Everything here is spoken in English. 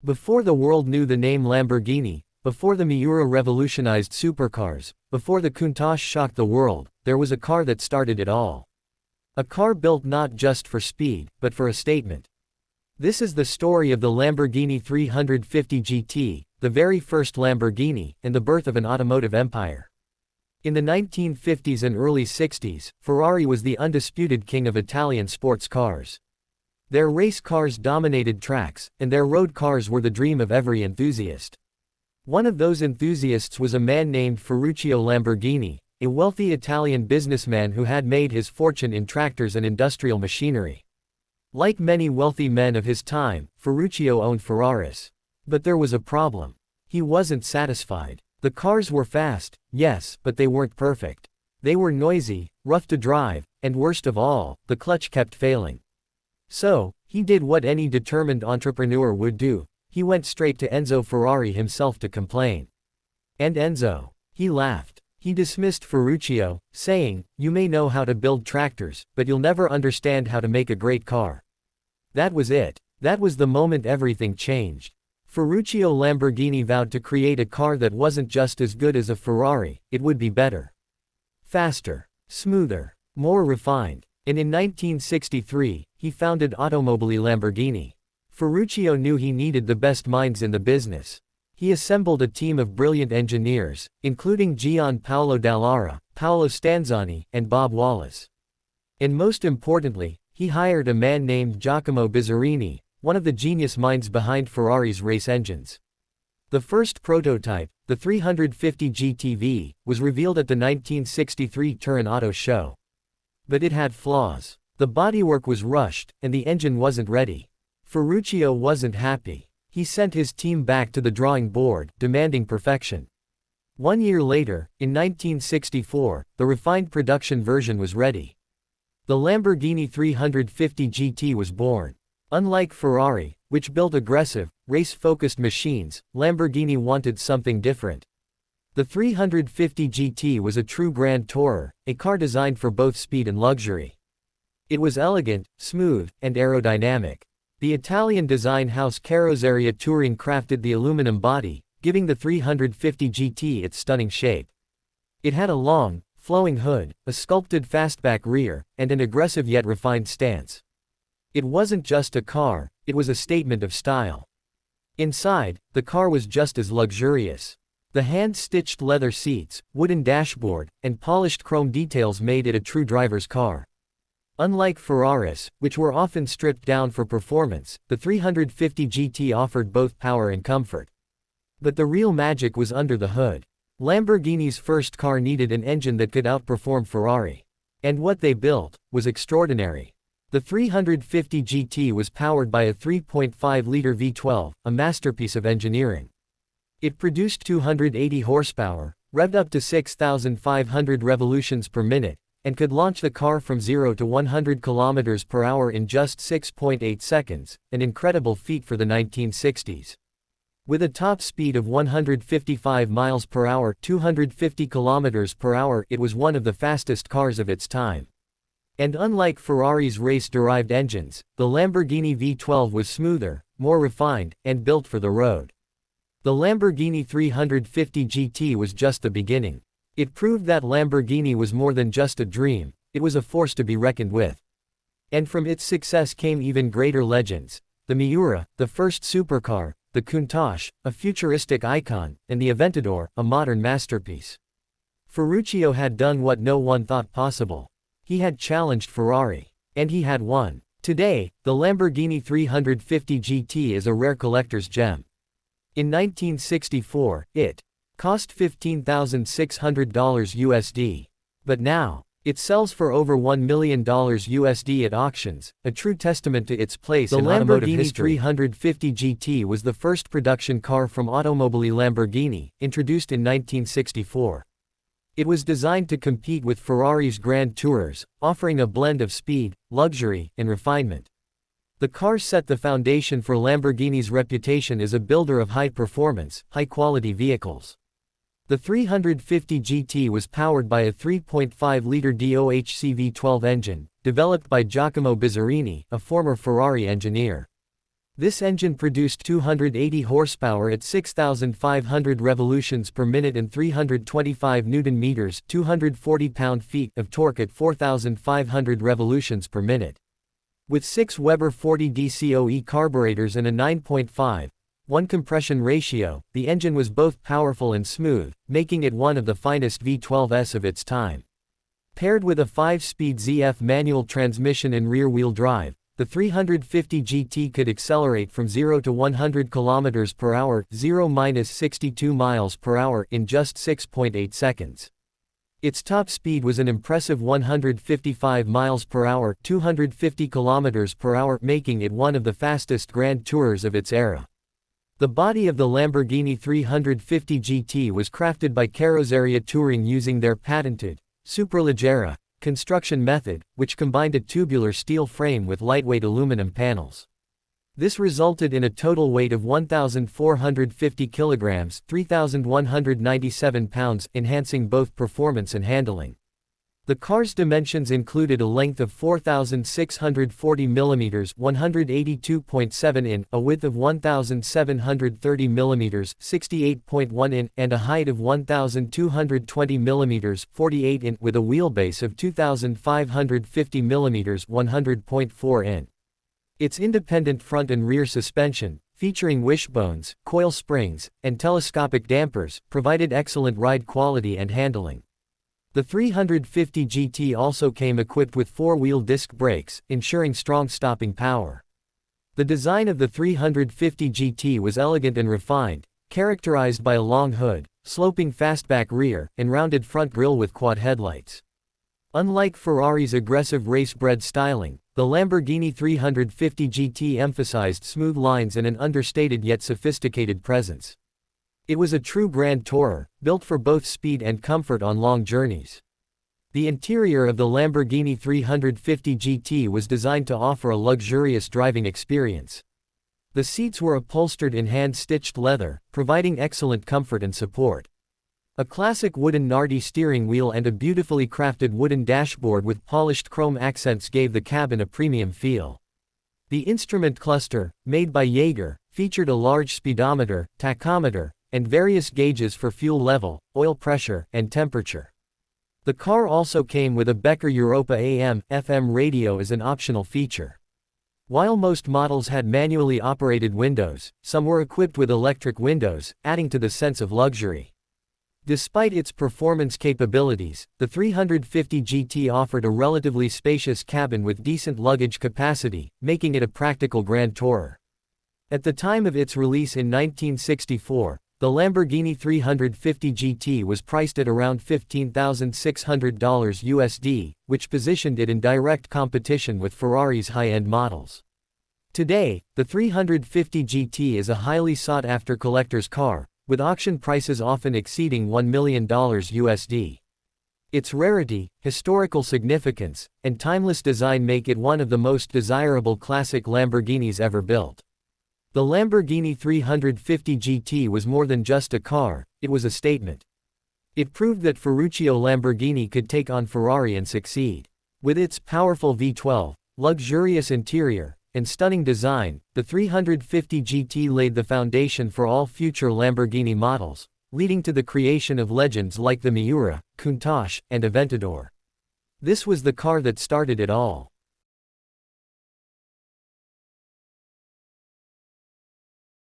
Before the world knew the name Lamborghini, before the Miura revolutionized supercars, before the Countach shocked the world, there was a car that started it all. A car built not just for speed, but for a statement. This is the story of the Lamborghini 350 GT, the very first Lamborghini, and the birth of an automotive empire. In the 1950s and early 60s, Ferrari was the undisputed king of Italian sports cars. Their race cars dominated tracks, and their road cars were the dream of every enthusiast. One of those enthusiasts was a man named Ferruccio Lamborghini, a wealthy Italian businessman who had made his fortune in tractors and industrial machinery. Like many wealthy men of his time, Ferruccio owned Ferraris. But there was a problem. He wasn't satisfied. The cars were fast, yes, but they weren't perfect. They were noisy, rough to drive, and worst of all, the clutch kept failing. So, he did what any determined entrepreneur would do. He went straight to Enzo Ferrari himself to complain. And Enzo, he laughed. He dismissed Ferruccio, saying, "You may know how to build tractors, but you'll never understand how to make a great car." That was it. That was the moment everything changed. Ferruccio Lamborghini vowed to create a car that wasn't just as good as a Ferrari, it would be better. Faster, smoother, more refined. And in 1963, he founded Automotive Lamborghini. Ferruccio knew he needed the best minds in the business. He assembled a team of brilliant engineers, including Gianpaolo Dallara, Paolo Stanzani, and Bob Wallace. And most importantly, he hired a man named Giacomo Bizzarini, one of the genius minds behind Ferrari's race engines. The first prototype, the 350 GTV, was revealed at the 1963 Turin Auto Show. But it had flaws. The bodywork was rushed, and the engine wasn't ready. Ferruccio wasn't happy. He sent his team back to the drawing board, demanding perfection. 1 year later, in 1964, the refined production version was ready. The Lamborghini 350 GT was born. Unlike Ferrari, which built aggressive, race-focused machines, Lamborghini wanted something different. The 350 GT was a true grand tourer, a car designed for both speed and luxury. It was elegant, smooth, and aerodynamic. The Italian design house Carrozzeria Touring crafted the aluminum body, giving the 350 GT its stunning shape. It had a long, flowing hood, a sculpted fastback rear, and an aggressive yet refined stance. It wasn't just a car, it was a statement of style. Inside, the car was just as luxurious. The hand-stitched leather seats, wooden dashboard, and polished chrome details made it a true driver's car. Unlike Ferraris, which were often stripped down for performance, the 350 GT offered both power and comfort. But the real magic was under the hood. Lamborghini's first car needed an engine that could outperform Ferrari. And what they built was extraordinary. The 350 GT was powered by a 3.5-liter V12, a masterpiece of engineering. It produced 280 horsepower, revved up to 6,500 revolutions per minute, and could launch the car from 0 to 100 km per hour in just 6.8 seconds, an incredible feat for the 1960s. With a top speed of 155 miles per hour, 250 km per hour, it was one of the fastest cars of its time. And unlike Ferrari's race-derived engines, the Lamborghini V12 was smoother, more refined, and built for the road. The Lamborghini 350 GT was just the beginning. It proved that Lamborghini was more than just a dream, it was a force to be reckoned with. And from its success came even greater legends. The Miura, the first supercar, the Countach, a futuristic icon, and the Aventador, a modern masterpiece. Ferruccio had done what no one thought possible. He had challenged Ferrari. And he had won. Today, the Lamborghini 350 GT is a rare collector's gem. In 1964, it cost $15,600 USD. But now, it sells for over $1 million USD at auctions, a true testament to its place in automotive history. The Lamborghini 350 GT was the first production car from Automotive Lamborghini, introduced in 1964. It was designed to compete with Ferrari's Grand Tourers, offering a blend of speed, luxury, and refinement. The car set the foundation for Lamborghini's reputation as a builder of high-performance, high-quality vehicles. The 350 GT was powered by a 3.5-liter DOHC V12 engine, developed by Giacomo Bizzarini, a former Ferrari engineer. This engine produced 280 horsepower at 6,500 revolutions per minute and 325 Newton-meters (240 pound-feet) of torque at 4,500 revolutions per minute. With 6 Weber 40 DCOE carburetors and a 9.5:1 compression ratio, the engine was both powerful and smooth, making it one of the finest V12s of its time. Paired with a 5-speed ZF manual transmission and rear-wheel drive, the 350 GT could accelerate from 0 to 100 km per hour, 0–62 miles per hour, in just 6.8 seconds. Its top speed was an impressive 155 miles per hour, 250 km per hour, making it one of the fastest Grand Tourers of its era. The body of the Lamborghini 350 GT was crafted by Carrozzeria Touring using their patented Superleggera construction method, which combined a tubular steel frame with lightweight aluminum panels. This resulted in a total weight of 1,450 kilograms, 3,197 pounds, enhancing both performance and handling. The car's dimensions included a length of 4,640 mm, 182.7 in, a width of 1,730 mm, 68.1 in, and a height of 1,220 mm, 48 in, with a wheelbase of 2,550 mm, 100.4 in. Its independent front and rear suspension, featuring wishbones, coil springs, and telescopic dampers, provided excellent ride quality and handling. The 350 GT also came equipped with 4-wheel disc brakes, ensuring strong stopping power. The design of the 350 GT was elegant and refined, characterized by a long hood, sloping fastback rear, and rounded front grille with quad headlights. Unlike Ferrari's aggressive race-bred styling, the Lamborghini 350 GT emphasized smooth lines and an understated yet sophisticated presence. It was a true Grand Tourer, built for both speed and comfort on long journeys. The interior of the Lamborghini 350 GT was designed to offer a luxurious driving experience. The seats were upholstered in hand-stitched leather, providing excellent comfort and support. A classic wooden Nardi steering wheel and a beautifully crafted wooden dashboard with polished chrome accents gave the cabin a premium feel. The instrument cluster, made by Jaeger, featured a large speedometer, tachometer, and various gauges for fuel level, oil pressure, and temperature. The car also came with a Becker Europa AM/FM radio as an optional feature. While most models had manually operated windows, some were equipped with electric windows, adding to the sense of luxury. Despite its performance capabilities, the 350 GT offered a relatively spacious cabin with decent luggage capacity, making it a practical Grand Tourer. At the time of its release in 1964, the Lamborghini 350 GT was priced at around $15,600 USD, which positioned it in direct competition with Ferrari's high-end models. Today, the 350 GT is a highly sought-after collector's car, with auction prices often exceeding $1 million USD. Its rarity, historical significance, and timeless design make it one of the most desirable classic Lamborghinis ever built. The Lamborghini 350 GT was more than just a car, it was a statement. It proved that Ferruccio Lamborghini could take on Ferrari and succeed. With its powerful V12, luxurious interior, and stunning design, the 350 GT laid the foundation for all future Lamborghini models, leading to the creation of legends like the Miura, Countach, and Aventador. This was the car that started it all.